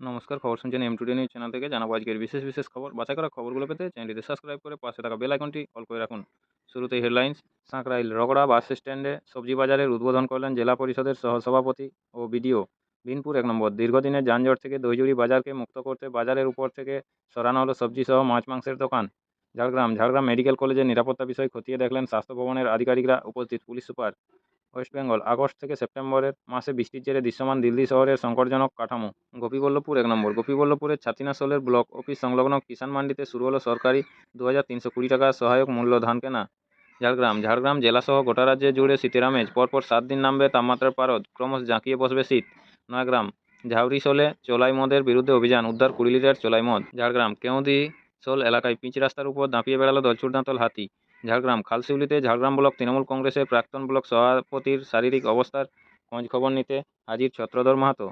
নমস্কার, খবর শুনছেন টুডে নিউজ চ্যানেল থেকে। জানাবো আজকের বিশেষ খবর। বাছাই করা খবরগুলো পেতে চ্যানেলটিতে সাবস্ক্রাইব করে পাশে থাকা বেল আইকনটি অল করে রাখুন। শুরুতেই হেডলাইন্স। সাঁকরাইল রগড়া বাস স্ট্যান্ডে সবজি বাজারের উদ্বোধন করলেন জেলা পরিষদের সহসভাপতি ও বিডিও। বিনপুর ১ নম্বর। দীর্ঘদিনের যানজট থেকে দইজুড়ি বাজারকে মুক্ত করতে বাজারের উপর থেকে সরানো হলো সবজি সহ মাছ মাংসের দোকান। ঝাড়গ্রাম মেডিকেল কলেজের নিরাপত্তা বিষয় খতিয়ে দেখলেন স্বাস্থ্য ভবনের আধিকারিকরা, উপস্থিত police super. West Bengal. August থেকে সেপ্টেম্বরের মাসে বৃষ্টির জেরে দৃশ্যমান দিল্লি শহরের সংকটজনক কাঠামো। গোপীবল্লভপুর ১ নম্বর। গোপীবল্লভপুরের ছাতিনাশোলের ব্লক অফিস সংলগ্ন কিষাণ মান্ডিতে শুরু হলো সরকারি ২,৩২০ টাকা সহায়ক মূল্য ধান কেনা। ঝাড়গ্রাম জেলাসহ গোটা রাজ্যে জুড়ে শীতের আমেজ। পরপর ৭ দিন নামবে তাপমাত্রার পারদ, ক্রমশ জাঁকিয়ে বসবে শীত। নয়াগ্রাম। ঝাউরিশোলে চোলাই মদের বিরুদ্ধে অভিযান, উদ্ধার ২০ লিটার চোলাই মদ। কেউদি শোল এলাকায় পিচ রাস্তার উপর দাপিয়ে বেড়ালো দলছুট দাঁতল হাতি। খালশিউলিতে ঝাড়গ্রাম ব্লক তৃণমূল কংগ্রেসের প্রাক্তন ব্লক সভাপতির শারীরিক অবস্থার খোঁজ খবর নিতে হাজির ছত্রধর মাহাতো।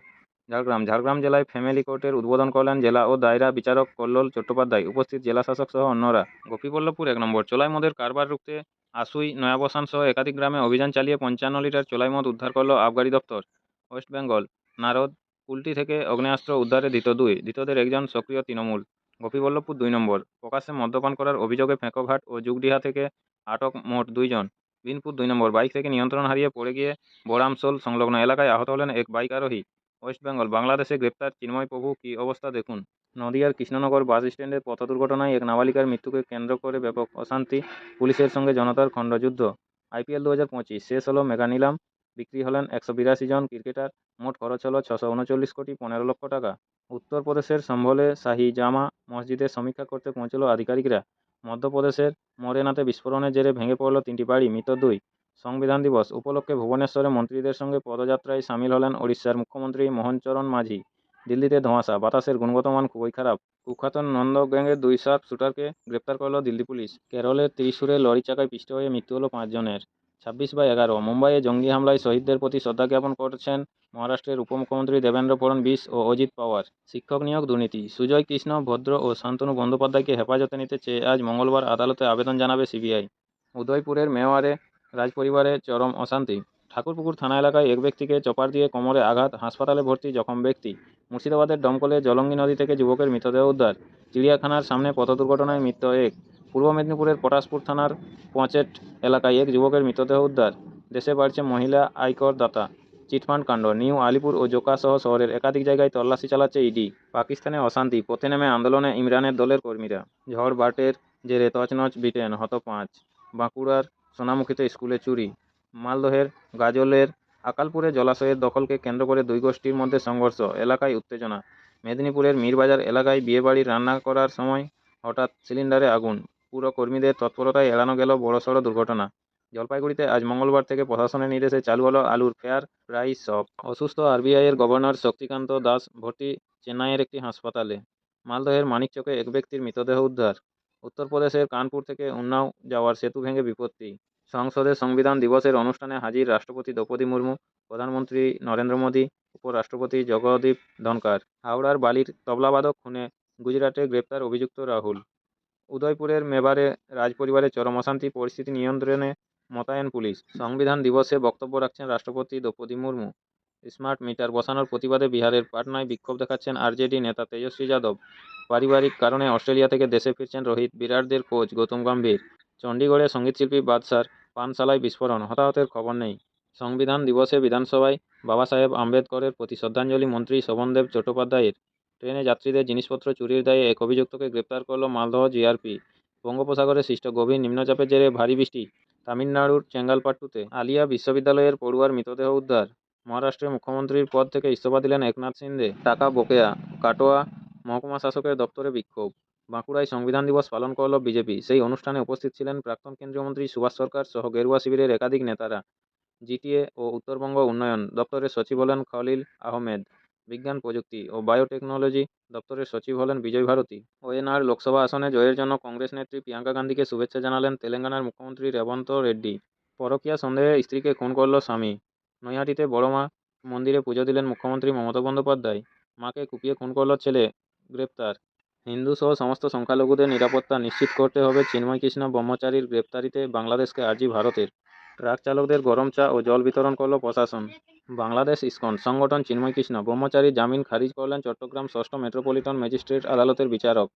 ঝাড়গ্রাম জেলায় ফ্যামিলি কোর্টের উদ্বোধন করলেন জেলা ও দায়রা বিচারক কল্লোল চট্টোপাধ্যায়, উপস্থিত জেলা শাসক সহ অন্যরা। গোপীবল্লভপুর ১ নম্বর। চোলাই মদের কারবার রুখতে আশুই, নয়াবসান সহ একাধিক গ্রামে অভিযান চালিয়ে ৫৫ লিটার চোলাই মদ উদ্ধার করল আবগারি দপ্তর। ওয়েস্ট বেঙ্গল। নারদ কুলটি থেকে আগ্নেয়াস্ত্র উদ্ধারে ধৃতদের একজন সক্রিয় তৃণমূল। গোপীবল্লভপুর ২ নম্বর। প্রকাশ্যে মদ্যপান করার অভিযোগে ফেঁকোঘাট ও যুগডিহা থেকে আটক মোট ২ জন। বিনপুর ২ নম্বর। বাইক থেকে নিয়ন্ত্রণ হারিয়ে পড়ে গিয়ে বোরামশোল সংলগ্ন এলাকায় আহত হলেন এক বাইক আরোহী। ওয়েস্ট বেঙ্গল। বাংলাদেশে গ্রেপ্তার চিন্ময় প্রভু, কী অবস্থা দেখুন। নদিয়ার কৃষ্ণনগর বাস স্ট্যান্ডের পথ দুর্ঘটনায় এক নাবালিকার মৃত্যুকে কেন্দ্র করে ব্যাপক অশান্তি, পুলিশের সঙ্গে জনতার খণ্ডযুদ্ধ। আইপিএল ২০২৫ শেষ হলো মেগা নিলাম, বিক্রি হলেন ১৮২ জন ক্রিকেটার, মোট খরচ হলো ৬৩৯,১৫,০০,০০০ টাকা। উত্তরপ্রদেশের সম্ভলে শাহী জামা মসজিদের সমীক্ষা করতে পৌঁছল আধিকারিকরা। মধ্যপ্রদেশের মোরেনাতে বিস্ফোরণের জেরে ভেঙে পড়ল ৩টি বাড়ি, মৃত ২। সংবিধান দিবস উপলক্ষে ভুবনেশ্বরে মন্ত্রীদের সঙ্গে পদযাত্রায় সামিল হলেন ওড়িশার মুখ্যমন্ত্রী মোহন চরণ মাঝি। দিল্লিতে ধোঁয়াশা, বাতাসের গুণগত মান খুবই খারাপ। কুখ্যাত নন্দগ্যাংয়ের ২ শার্প শুটারকে গ্রেপ্তার করল দিল্লি পুলিশ। কেরলের ত্রিশূরে লরি চাকায় পিষ্ট হয়ে মৃত্যু হল ৫ জনের। ২৬/১১। মুম্বাইয়ে জঙ্গি হামলায় শহীদদের প্রতি শ্রদ্ধা জ্ঞাপন করছেন মহারাষ্ট্রের উপমুখ্যমন্ত্রী দেবেন্দ্র ফড়নবিস ও অজিত পাওয়ার। শিক্ষক নিয়োগ দুর্নীতি। সুজয় কৃষ্ণ ভদ্র ও শান্তনু বন্দ্যোপাধ্যায়কে হেফাজতে নিতে চেয়ে আজ মঙ্গলবার আদালতে আবেদন জানাবে সিবিআই। উদয়পুরের মেওয়ারে রাজপরিবারে চরম অশান্তি। ঠাকুরপুকুর থানা এলাকায় এক ব্যক্তিকে চপার দিয়ে কোমরে আঘাত, হাসপাতালে ভর্তি জখম ব্যক্তি। মুর্শিদাবাদের দমকলে জলঙ্গি নদী থেকে যুবকের মৃতদেহ উদ্ধার। চিড়িয়াখানার সামনে পথ দুর্ঘটনায় মৃত্যু এক। পূর্ব মেদিনীপুরের পটাশপুর থানার পচেট এলাকায় এক যুবকের মৃতদেহ উদ্ধার। দেশে বাড়ছে মহিলা আয়কর দাতা। চিটফান্ড কাণ্ড। নিউ আলিপুর ও জোকা সহ শহরের একাধিক জায়গায় তল্লাশি চালাচ্ছে ইডি। পাকিস্তানে অশান্তি, পথে নেমে আন্দোলনে ইমরানের দলের কর্মীরা। ঝড় বাটের জেরে তছনছ ব্রিটেন, হত ৫। বাঁকুড়ার সোনামুখীতে স্কুলে চুরি। মালদহের গাজলের আকালপুরে জলাশয়ের দখলকে কেন্দ্র করে দুই গোষ্ঠীর মধ্যে সংঘর্ষ, এলাকায় উত্তেজনা। মেদিনীপুরের মীরবাজার এলাকায় বিয়েবাড়ির রান্না করার সময় হঠাৎ সিলিন্ডারে আগুন, পুর কর্মীদের তৎপরতায় এড়ানো গেল বড়সড় দুর্ঘটনা। জলপাইগুড়িতে আজ মঙ্গলবার থেকে প্রশাসনের নির্দেশে চালু হলো আলুর ফেয়ার প্রাইস শপ। অসুস্থ আরবিআইয়ের গভর্নর শক্তিকান্ত দাস ভর্তি চেন্নাইয়ের একটি হাসপাতালে। মালদহের মানিকচকে এক ব্যক্তির মৃতদেহ উদ্ধার। উত্তরপ্রদেশের কানপুর থেকে উন্নাও যাওয়ার সেতু ভেঙে বিপত্তি। সংসদে সংবিধান দিবসের অনুষ্ঠানে হাজির রাষ্ট্রপতি দ্রৌপদী মুর্মু, প্রধানমন্ত্রী নরেন্দ্র মোদী, উপরাষ্ট্রপতি জগদীপ ধনখড়। হাওড়ার বালির তবলাবাদক খুনে গুজরাটে গ্রেপ্তার অভিযুক্ত রাহুল। উদয়পুরের মেবারে রাজপরিবারে চরম অশান্তি, পরিস্থিতি নিয়ন্ত্রণে মোতায়েন পুলিশ। সংবিধান দিবসে বক্তব্য রাখছেন রাষ্ট্রপতি দ্রৌপদী মুর্মু। স্মার্ট মিটার বসানোর প্রতিবাদে বিহারের পাটনায় বিক্ষোভ দেখাচ্ছেন আরজেডি নেতা তেজস্বী যাদব। পারিবারিক কারণে অস্ট্রেলিয়া থেকে দেশে ফিরছেন রোহিত, বিরাটদের কোচ গৌতম গম্ভীর। চণ্ডীগড়ে সঙ্গীতশিল্পী বাদশার পানশালায় বিস্ফোরণ, হতাহতের খবর নেই। সংবিধান দিবসে বিধানসভায় বাবা সাহেব আম্বেদকরের প্রতি শ্রদ্ধাঞ্জলি মন্ত্রী শোভনদেব চট্টোপাধ্যায়ের। ট্রেনে যাত্রীদের জিনিসপত্র চুরির দায়ে এক অভিযুক্তকে গ্রেপ্তার করল মালদহ জিআরপি। বঙ্গোপসাগরে সৃষ্ট গভীর নিম্নচাপের জেরে ভারী বৃষ্টি। তামিলনাড়ুর চেঙ্গালপাট্টুতে আলিয়া বিশ্ববিদ্যালয়ের পড়ুয়ার মৃতদেহ উদ্ধার। মহারাষ্ট্রের মুখ্যমন্ত্রীর পদ থেকে ইস্তফা দিলেন একনাথ শিন্দে। টাকা বকেয়া, কাটোয়া মহকুমা শাসকের দপ্তরে বিক্ষোভ। বাঁকুড়ায় সংবিধান দিবস পালন করল বিজেপি। সেই অনুষ্ঠানে উপস্থিত ছিলেন প্রাক্তন কেন্দ্রীয় মন্ত্রী সুভাষ সরকার সহ গেরুয়া শিবিরের একাধিক নেতারা। জিটিএ ও উত্তরবঙ্গ উন্নয়ন দপ্তরের সচিব হলেন খলিল আহমেদ। বিজ্ঞান প্রযুক্তি ও বায়োটেকনোলজি দপ্তরের সচিব হলেন বিজয় ভারতী। ওয়েনার লোকসভা আসনে জয়ের জন্য কংগ্রেস নেত্রী প্রিয়াঙ্কা গান্ধীকে শুভেচ্ছা জানালেন তেলেঙ্গানার মুখ্যমন্ত্রী রেবন্ত রেড্ডি। পরকীয়া সন্দেহে স্ত্রীকে খুন করল স্বামী। নৈহাটিতে বড়মা মন্দিরে পুজো দিলেন মুখ্যমন্ত্রী মমতা বন্দ্যোপাধ্যায়। মাকে কুপিয়ে খুন করল ছেলে, গ্রেপ্তার। হিন্দু সহ সমস্ত সংখ্যালঘুদের নিরাপত্তা নিশ্চিত করতে হবে চিন্ময় কৃষ্ণ ব্রহ্মচারীর গ্রেপ্তারিতে বাংলাদেশকে আর্জি ভারতের। ট্রাক চালকদের গরম চা ও জল বিতরণ করল প্রশাসন। বাংলাদেশ ইসকন সংগঠন চিন্ময় কৃষ্ণ ব্রহ্মচারীর জামিন খারিজ করলেন চট্টগ্রাম 6ষ্ঠ মেট্রোপলিটন ম্যাজিস্ট্রেট আদালতের বিচারক।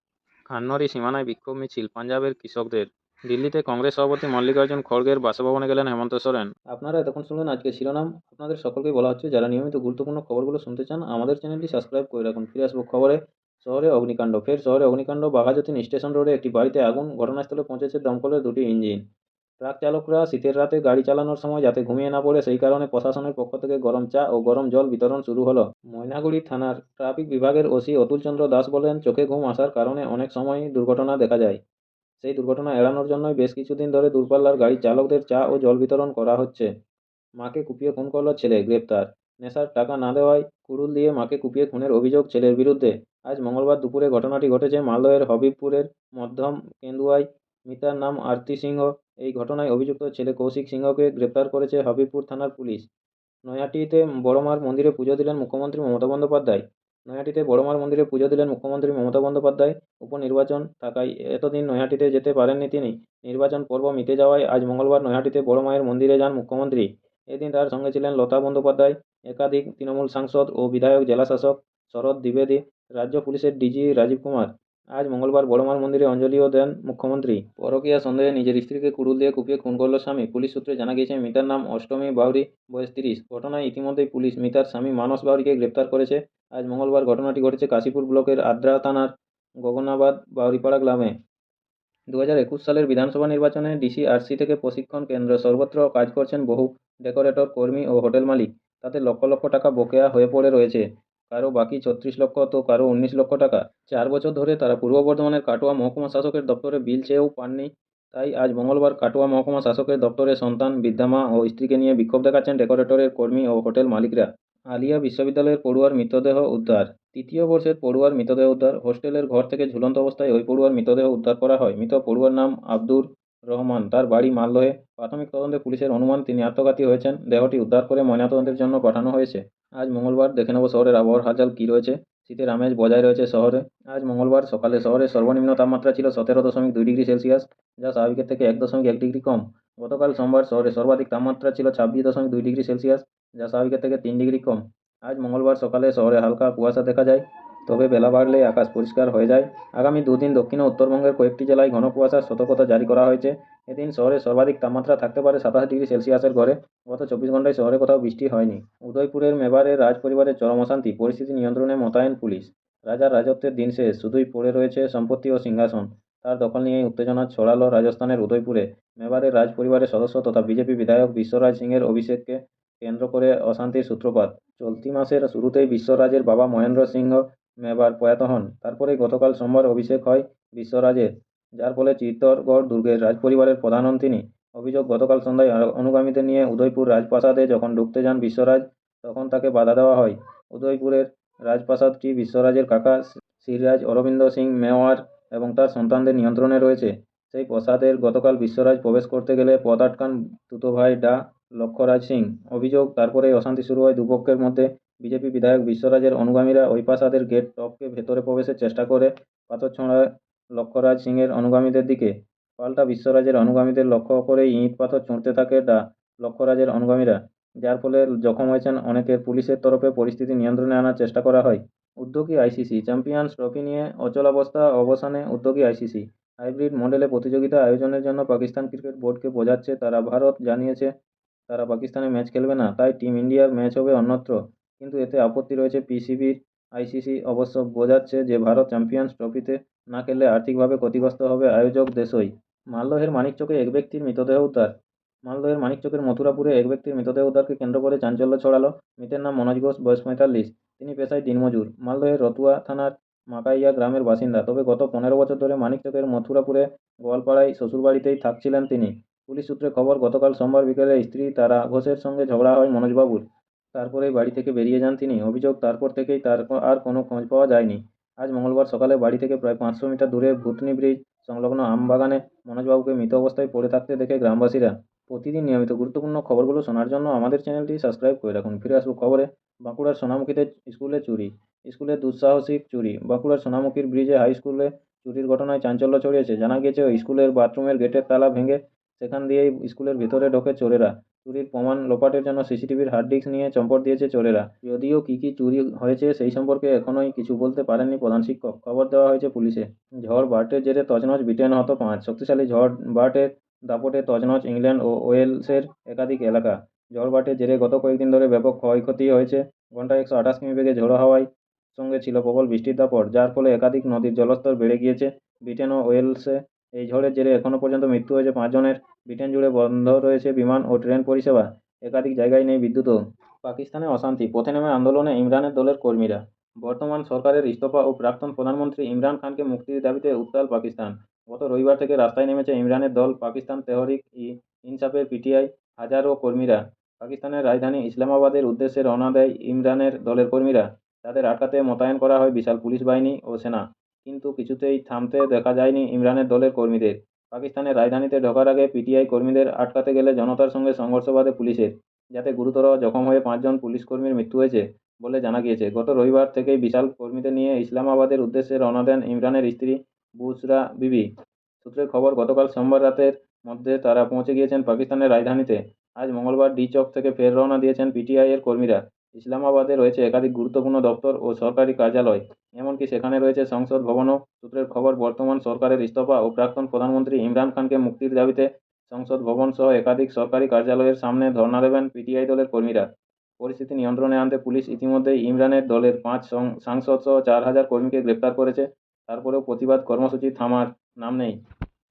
খান্নরি সীমানায় বিক্ষোভ মিছিল পাঞ্জাবের কৃষকদের। দিল্লিতে কংগ্রেস সভাপতি মল্লিকার্জুন খড়গের বাসভবনে গেলেন হেমন্ত সোরেন। আপনারা এতক্ষণ শুনলেন আজকে শিরোনাম। আপনাদের সকলকে বলা হচ্ছে যারা নিয়মিত গুরুত্বপূর্ণ খবরগুলো শুনতে চান আমাদের চ্যানেলটি সাবস্ক্রাইব করে রাখুন। ফিরে আসবো খবরে। শহরে অগ্নিকাণ্ড, ফের শহরে অগ্নিকাণ্ড। বাঘাযতীন স্টেশন রোডে একটি বাড়িতে আগুন, ঘটনাস্থলে পৌঁছেছে দমকলের দুটি ইঞ্জিন। ট্রাক চালকরা শীতের রাতে গাড়ি চালানোর সময় যাতে ঘুমিয়ে না পড়ে সেই কারণে প্রশাসনের পক্ষ থেকে গরম চা ও গরম জল বিতরণ শুরু হলো। ময়নাগুড়ি থানার ট্রাফিক বিভাগের ওসি অতুল চন্দ্র দাস বলেন, চোখে ঘুম আসার কারণে অনেক সময়ই দুর্ঘটনা দেখা যায়। সেই দুর্ঘটনা এড়ানোর জন্যই বেশ কিছুদিন ধরে দূরপাল্লার গাড়ির চালকদের চা ও জল বিতরণ করা হচ্ছে। মাকে কুপিয়ে খুন করল ছেলে, গ্রেপ্তার। নেশার টাকা না দেওয়ায় কুড়ুল দিয়ে মাকে কুপিয়ে খুনের অভিযোগ ছেলের বিরুদ্ধে। আজ মঙ্গলবার দুপুরে ঘটনাটি ঘটেছে মালদহের হবিবপুরের মধ্যম কেন্দুয়ায়। মৃতার নাম আরতি সিংহ। এই ঘটনায় অভিযুক্ত ছেলে কৌশিক সিংহকে গ্রেপ্তার করেছে হবিবপুর থানার পুলিশ। নৈহাটিতে বড়মার মন্দিরে পুজো দিলেন মুখ্যমন্ত্রী মমতা বন্দ্যোপাধ্যায়। নৈহাটিতে বড়মার মন্দিরে পুজো দিলেন মুখ্যমন্ত্রী মমতা বন্দ্যোপাধ্যায়। উপনির্বাচন থাকায় এতদিন নৈহাটিতে যেতে পারেননি তিনি। নির্বাচন পর্ব মিটে যাওয়ায় আজ মঙ্গলবার নৈহাটিতে বড় মায়ের মন্দিরে যান মুখ্যমন্ত্রী। এদিন তার সঙ্গে ছিলেন লতা বন্দ্যোপাধ্যায়, একাধিক তৃণমূল সাংসদ ও বিধায়ক, জেলাশাসক শরৎ দ্বিবেদী, রাজ্য পুলিশের ডিজি রাজীব কুমার। আজ মঙ্গলবার বড়মার মন্দিরে অঞ্জলিও দেন মুখ্যমন্ত্রী। পরকীয়া সন্দেহে নিজের স্ত্রীকে কুড়ুল দিয়ে কুপিয়ে খুন করল স্বামী। পুলিশ সূত্রে জানা গিয়েছে মৃতার নাম অষ্টমী বাউরি, বয়স 30। ঘটনায় ইতিমধ্যেই পুলিশ মৃতার স্বামী মানস বাউরিকে গ্রেপ্তার করেছে। আজ মঙ্গলবার ঘটনাটি ঘটেছে কাশীপুর ব্লকের আদ্রা থানার গগনাবাদ বাউরিপাড়া গ্রামে। 2021 সালের বিধানসভা নির্বাচনে ডিসিআরসি থেকে প্রশিক্ষণ কেন্দ্র সর্বত্র কাজ করছেন বহু ডেকোরেটর, কর্মী ও হোটেল মালিক। তাতে লক্ষ লক্ষ টাকা বকেয়া হয়ে পড়ে রয়েছে। কারো বাকি 36 লক্ষ তো কারো 19 লক্ষ টাকা। 4 বছর ধরে তারা পূর্ব বর্ধমানের কাটোয়া মহকুমা শাসকের দপ্তরে বিল চেয়েও পাননি। তাই আজ মঙ্গলবার কাটোয়া মহকুমা শাসকের দপ্তরে সন্তান, বৃদ্ধা মা ও স্ত্রীকে নিয়ে বিক্ষোভ দেখাচ্ছেন ডেকোরেটরের কর্মী ও হোটেল মালিকরা। আলিয়া বিশ্ববিদ্যালয়ের পড়ুয়ার মৃতদেহ উদ্ধার। তৃতীয় বর্ষের পড়ুয়ার মৃতদেহ উদ্ধার। হোস্টেলের ঘর থেকে ঝুলন্ত অবস্থায় ওই পড়ুয়ার মৃতদেহ উদ্ধার করা হয়। মৃত পড়ুয়ার নাম আব্দুর রহমান। তার বাড়ি মালদহে। প্রাথমিক তদন্তে পুলিশের অনুমান তিনি আত্মঘাতী হয়েছেন। দেহটি উদ্ধার করে ময়নাতদন্তের জন্য পাঠানো হয়েছে। আজ মঙ্গলবার দেখে নেব শহরের আবহাওয়ার হালচাল কী রয়েছে। শীতের আমেজ বজায় রয়েছে শহরে। আজ মঙ্গলবার সকালে শহরের সর্বনিম্ন তাপমাত্রা ছিল 17.2 ডিগ্রি সেলসিয়াস, যা স্বাভাবিকের থেকে 1.1 ডিগ্রি কম। গতকাল সোমবার শহরে সর্বাধিক তাপমাত্রা ছিল 26.2 ডিগ্রি সেলসিয়াস, যা স্বাভাবিকের থেকে 3 ডিগ্রি কম। আজ মঙ্গলবার সকালে শহরে হালকা কুয়াশা দেখা যায়, তবে বেলা বাড়লে আকাশ পরিষ্কার হয়ে যায়। আগামী দুদিন দক্ষিণ ও উত্তরবঙ্গের কয়েকটি জেলায় ঘন কুয়াশার সতর্কতা জারি করা হয়েছে। এদিন শহরে সর্বাধিক তাপমাত্রা থাকতে পারে 27 ডিগ্রি সেলসিয়াসের ঘরে। গত 24 ঘন্টায় শহরে কোথাও বৃষ্টি হয়নি। উদয়পুরের মেবারের রাজ পরিবারের চরম অশান্তি, পরিস্থিতি নিয়ন্ত্রণে মোতায়েন পুলিশ। রাজার রাজত্বের দিন শেষ, শুধুই পড়ে রয়েছে সম্পত্তি ও সিংহাসন। তার দখল নিয়েই উত্তেজনা ছড়ালো রাজস্থানের উদয়পুরে। মেবারের রাজ পরিবারের সদস্য তথা বিজেপি বিধায়ক বিশ্বরাজ সিংয়ের অভিষেককে কেন্দ্র করে অশান্তির সূত্রপাত। চলতি মাসের শুরুতেই বিশ্বরাজের বাবা মহেন্দ্র সিংহ মেবার প্রয়াত হন। তারপরেই গতকাল সোমবার অভিষেক হয় বিশ্বরাজের, যার ফলে চিত্তরগড় দুর্গের রাজপরিবারের প্রধান হন তিনি। অভিযোগ, গতকাল সন্ধ্যায় অনুগামীদের নিয়ে উদয়পুর রাজপ্রাসাদে যখন ঢুকতে যান বিশ্বরাজ, তখন তাকে বাধা দেওয়া হয়। উদয়পুরের রাজপ্রাসাদটি বিশ্বরাজের কাকা শ্রীরাজ অরবিন্দ সিং মেওয়ার এবং তার সন্তানদের নিয়ন্ত্রণে রয়েছে। সেই প্রাসাদের গতকাল বিশ্বরাজ প্রবেশ করতে গেলে পথ আটকান তুতো ভাই ডা লক্ষ্যরাজ সিং। অভিযোগ, তারপরেই অশান্তি শুরু হয় দুপক্ষের মধ্যে। বিজেপি বিধায়ক বিশ্বরাজের অনুগামীরা ওই প্রাসাদের গেট টপকে ভেতরে প্রবেশের চেষ্টা করে পাথর ছোঁড়ায় লক্ষ্যরাজ সিংয়ের অনুগামীদের দিকে। পাল্টা বিশ্বরাজের অনুগামীদের লক্ষ্য করেই ইট পাথর ছুঁড়তে থাকে লক্ষ্যরাজের অনুগামীরা, যার ফলে জখম হয়েছেন অনেকের। পুলিশের তরফে পরিস্থিতি নিয়ন্ত্রণে আনার চেষ্টা করা হয়। উদ্যোগী আইসিসি। চ্যাম্পিয়ন্স ট্রফি নিয়ে অচলাবস্থা অবসানে উদ্যোগী আইসিসি। হাইব্রিড মডেলে প্রতিযোগিতা আয়োজনের জন্য পাকিস্তান ক্রিকেট বোর্ডকে বোঝাচ্ছে তারা। ভারত জানিয়েছে তারা পাকিস্তানে ম্যাচ খেলবে না, তাই টিম ইন্ডিয়ার ম্যাচ হবে অন্যত্র। কিন্তু এতে আপত্তি রয়েছে পিসিবির। আইসিসি অবশ্য বোঝাচ্ছে যে ভারত চ্যাম্পিয়ন্স ট্রফিতে না খেললে আর্থিকভাবে ক্ষতিগ্রস্ত হবে আয়োজক দেশই। মালদহের মানিকচকে এক ব্যক্তির মৃতদেহ উদ্ধার। মালদহের মানিকচকের মথুরাপুরে এক ব্যক্তির মৃতদেহ উদ্ধারকে কেন্দ্র করে চাঞ্চল্য ছড়ালো। মৃতের নাম মনোজ ঘোষ, বয়স 45। তিনি পেশায় দিনমজুর। মালদহের রতুয়া থানার মাকাইয়া গ্রামের বাসিন্দা। তবে গত 15 বছর ধরে মানিকচকের মথুরাপুরে গোয়ালপাড়ায় শ্বশুরবাড়িতেই থাকছিলেন তিনি। পুলিশ সূত্রে খবর, গতকাল সোমবার বিকেলে স্ত্রী তারা ঘোষের সঙ্গে ঝগড়া হয় মনোজবাবুর। তারপরেই বাড়ি থেকে বেরিয়ে যান তিনি। অভিযোগ, তারপর থেকেই তার আর কোনো খোঁজ পাওয়া যায়নি। আজ মঙ্গলবার সকালে বাড়ি থেকে প্রায় 500 মিটার দূরে ভূতনি ব্রিজ সংলগ্ন আমবাগানে মনোজবাবুকে মৃত অবস্থায় পড়ে থাকতে দেখে গ্রামবাসীরা। প্রতিদিন নিয়মিত গুরুত্বপূর্ণ খবরগুলো শোনার জন্য আমাদের চ্যানেলটি সাবস্ক্রাইব করে রাখুন। ফিরে আসবো খবরে। বাঁকুড়ার সোনামুখীতে স্কুলে চুরি। স্কুলে দুঃসাহসিক চুরি। বাঁকুড়ার সোনামুখীর ব্রিজে হাই স্কুলে চুরির ঘটনায় চাঞ্চল্য ছড়িয়েছে। জানা গিয়েছে ওই স্কুলের বাথরুমের গেটের তালা ভেঙে সেখান দিয়েই স্কুলের ভিতরে ঢোকে চোরেরা। চুরির প্রমাণ লোপাটের জন্য সিসিটিভির হার্ড ডিস্ক নিয়ে চম্পট দিয়েছে চোরেরা। যদিও কী চুরি হয়েছে সেই সম্পর্কে এখনোই কিছু বলতে পারেননি প্রধান শিক্ষক। খবর দেওয়া হয়েছে পুলিশে। ঝড় বার্টের জেরে তছনছ ব্রিটেন হত ৫। শক্তিশালী ঝড় বার্টের দাপটে তছনছ ইংল্যান্ড ও ওয়েলসের একাধিক এলাকা। ঝড় বার্টের জেরে গত কয়েকদিন ধরে ব্যাপক ক্ষয়ক্ষতি হয়েছে। ঘন্টায় ১২৮ কিমি বেগে ঝোড়ো হাওয়ায় সঙ্গে ছিল প্রবল বৃষ্টির দাপট, যার ফলে একাধিক নদীর জলস্তর বেড়ে গিয়েছে। ব্রিটেন ও ওয়েলসে এই ঝড়ের জেরে এখনও পর্যন্ত মৃত্যু হয়েছে ৫ জনের। ব্রিটেন জুড়ে বন্ধ রয়েছে বিমান ও ট্রেন পরিষেবা। একাধিক জায়গায় নেই বিদ্যুৎও। পাকিস্তানে অশান্তি, পথে নেমে আন্দোলনে ইমরানের দলের কর্মীরা। বর্তমান সরকারের ইস্তফা ও প্রাক্তন প্রধানমন্ত্রী ইমরান খানকে মুক্তির দাবিতে উত্তাল পাকিস্তান। গত রবিবার থেকে রাস্তায় নেমেছে ইমরানের দল পাকিস্তান তেহরিক ই ইনসাফের পিটিআই হাজারো কর্মীরা। পাকিস্তানের রাজধানী ইসলামাবাদের উদ্দেশ্যে রওনা দেয় ইমরানের দলের কর্মীরা। তাদের আটকাতে মোতায়েন করা হয় বিশাল পুলিশ বাহিনী ও সেনা, কিন্তু কিছুতেই থামতে দেখা যায়নি ইমরানের দলের কর্মীদের। পাকিস্তানের রাজধানীতে ঢোকার আগে পিটিআই কর্মীদের আটকাতে গেলে জনতার সঙ্গে সংঘর্ষ বাধে পুলিশের, যাতে গুরুতর জখম হয়ে ৫ জন পুলিশ কর্মীর মৃত্যু হয়েছে বলে জানা গিয়েছে। গত রবিবার থেকেই বিশাল কর্মীদের নিয়ে ইসলামাবাদের উদ্দেশ্যে রওনা দেন ইমরানের স্ত্রী বুশরা বিবি। সূত্রের খবর, গতকাল সোমবার রাতের মধ্যে তারা পৌঁছে গিয়েছেন পাকিস্তানের রাজধানীতে। আজ মঙ্গলবার ডি চক থেকে ফের রওনা দিয়েছেন পিটিআই এর কর্মীরা। ইসলামাবাদে রয়েছে একাধিক গুরুত্বপূর্ণ দপ্তর ও সরকারি কার্যালয়, এমনকি সেখানে রয়েছে সংসদ ভবনও। সূত্রের খবর, বর্তমান সরকারের ইস্তফা ও প্রাক্তন প্রধানমন্ত্রী ইমরান খানকে মুক্তির দাবিতে সংসদ ভবন সহ একাধিক সরকারি কার্যালয়ের সামনে ধর্ণা দেবেন পিটিআই দলের কর্মীরা। পরিস্থিতি নিয়ন্ত্রণে আনতে পুলিশ ইতিমধ্যেই ইমরানের দলের ৫ সাংসদ সহ ৪,০০০ কর্মীকে গ্রেপ্তার করেছে। তারপরেও প্রতিবাদ কর্মসূচি থামার নাম নেই।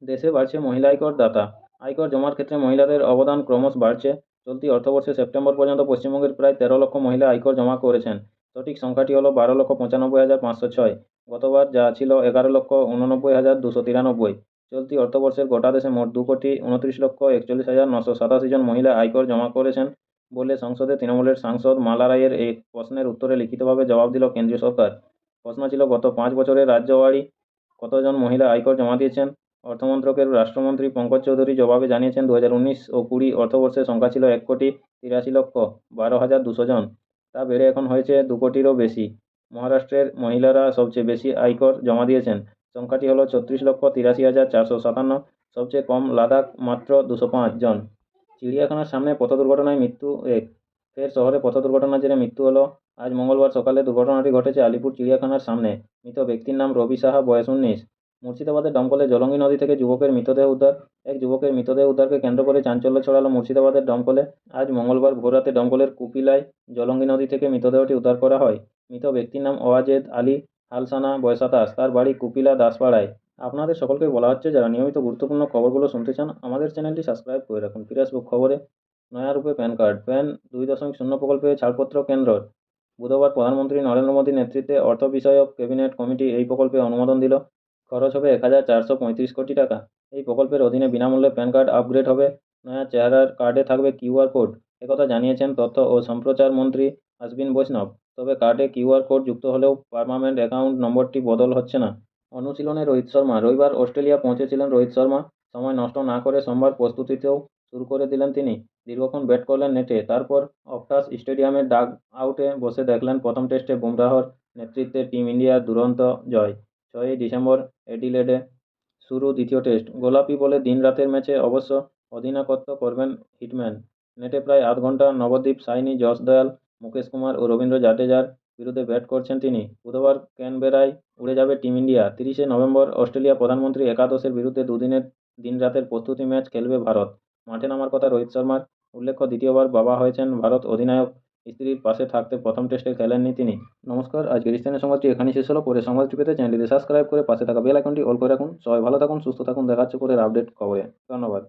দেশে বাড়ছে মহিলা আয়কর দাতা। আয়কর জমার ক্ষেত্রে মহিলাদের অবদান ক্রমশ বাড়ছে। চলতি অর্থবর্ষে সেপ্টেম্বর পর্যন্ত পশ্চিমবঙ্গের প্রায় ১৩ লক্ষ মহিলা আয়কর জমা করেছেন। সঠিক সংখ্যাটি হল ১২,৯৫,৫০৬। গতবার যা ছিল ১১,৮৯,২৯৩। চলতি অর্থবর্ষের গোটা দেশে মোট ২,২৯,৪১,৯৮৭ জন মহিলা আয়কর জমা করেছেন বলে সংসদে তৃণমূলের সাংসদ মালা রায়ের এক প্রশ্নের উত্তরে লিখিতভাবে জবাব দিল কেন্দ্রীয় সরকার। প্রশ্ন ছিল, গত ৫ বছরে রাজ্যওয়ারি কতজন মহিলা আয়কর জমা দিয়েছেন। অর্থমন্ত্রকের রাষ্ট্রমন্ত্রী পঙ্কজ চৌধুরী জবাবে জানিয়েছেন, ২০১৯ ও ২০ অর্থবর্ষের সংখ্যা ছিল ১,৮৩,১২,২০০ জন। তা বেড়ে এখন হয়েছে ২ কোটিরও বেশি। মহারাষ্ট্রের মহিলারা সবচেয়ে বেশি আয়কর জমা দিয়েছেন। সংখ্যাটি হল ৩৬,৮৩,৪৫৭। সবচেয়ে কম লাদাখ, মাত্র ২০৫ জন। চিড়িয়াখানার সামনে পথ দুর্ঘটনায় মৃত্যু ১। ফের শহরে পথ দুর্ঘটনার জেরে মৃত্যু হল। আজ মঙ্গলবার সকালে দুর্ঘটনাটি ঘটেছে আলিপুর চিড়িয়াখানার সামনে। মৃত ব্যক্তির নাম রবি সাহা, বয়স ১৯। মুর্শিদাবাদের দমকলে জলঙ্গি নদী থেকে যুবকের মৃতদেহ উদ্ধার। এক যুবকের মৃতদেহ উদ্ধারকে কেন্দ্র করে চাঞ্চল্য ছড়ালো মুর্শিদাবাদের দমকলে। আজ মঙ্গলবার ভোররাতে দমকলের কুপিলায় জলঙ্গি নদী থেকে মৃতদেহটি উদ্ধার করা হয়। মৃত ব্যক্তির নাম ওয়াজেদ আলী হালসানা, বয়স ২৭। তার বাড়ি কুপিলা দাসপাড়ায়। আপনাদের সকলকে বলা হচ্ছে, যারা নিয়মিত গুরুত্বপূর্ণ খবরগুলো শুনতে চান আমাদের চ্যানেলটি সাবস্ক্রাইব করে রাখুন। ফিরে আসবো খবরে। নয়া রূপে প্যান কার্ড, প্যান ২.০ প্রকল্পে ছাড়পত্র কেন্দ্রর। বুধবার প্রধানমন্ত্রী নরেন্দ্র মোদীর নেতৃত্বে অর্থ বিষয়ক ক্যাবিনেট কমিটি এই প্রকল্পে অনুমোদন দিল। খরচ হবে ১,৪৩৫ কোটি টাকা। এই প্রকল্পের অধীনে বিনামূল্যে প্যান কার্ড আপগ্রেড হবে। নয়া চেহারার কার্ডে থাকবে কিউআর কোড, একথা জানিয়েছেন তথ্য ও সম্প্রচার মন্ত্রী অশ্বিনী বৈষ্ণব। তবে কার্ডে কিউআর কোড যুক্ত হলেও পার্মানেন্ট অ্যাকাউন্ট নম্বরটি বদল হচ্ছে না। অনুশীলনে রোহিত শর্মা। রবিবার অস্ট্রেলিয়া পৌঁছেছিলেন রোহিত শর্মা। সময় নষ্ট না করে সোমবার প্রস্তুতিতেও শুরু করে দিলেন তিনি। দীর্ঘক্ষণ ব্যাট করলেন নেটে, তারপর অক্টাস স্টেডিয়ামের ডাগ আউটে বসে দেখলেন প্রথম টেস্টে বুমরাহর নেতৃত্বে টিম ইন্ডিয়ার দুরন্ত জয়। ৬ই ডিসেম্বর অ্যাডিলেডে শুরু দ্বিতীয় টেস্ট। গোলাপি বলে দিন রাতের ম্যাচে অবশ্য অধিনায়কত্ব করবেন হিটম্যান। নেটে প্রায় আধ ঘণ্টা নবদ্বীপ সাইনি, যশ দয়াল, মুকেশ কুমার ও রবীন্দ্র জাডেজার বিরুদ্ধে ব্যাট করছেন তিনি। বুধবার ক্যানবেরায় উড়ে যাবে টিম ইন্ডিয়া। ৩০শে নভেম্বর অস্ট্রেলিয়া প্রধানমন্ত্রী একাদশের বিরুদ্ধে দুদিনের দিন রাতের প্রস্তুতি ম্যাচ খেলবে ভারত। মাঠে নামার কথা রোহিত শর্মার। উল্লেখ্য, দ্বিতীয়বার বাবা হয়েছেন ভারত অধিনায়ক। স্ত্রীর পাশে থাকতে প্রথম টেস্টে খেলেননি তিনি। নমস্কার, আজকের স্থানীয় সংবাদটি এখানেই শেষ হলো। পরে সংবাদটি পেতে চ্যানেলটিতে সাবস্ক্রাইব করে পাশে থাকা বেল আইকনটি অল করে রাখুন। সবাই ভালো থাকুন, সুস্থ থাকুন। দেখা হচ্ছে পরের আপডেট খবরে। ধন্যবাদ।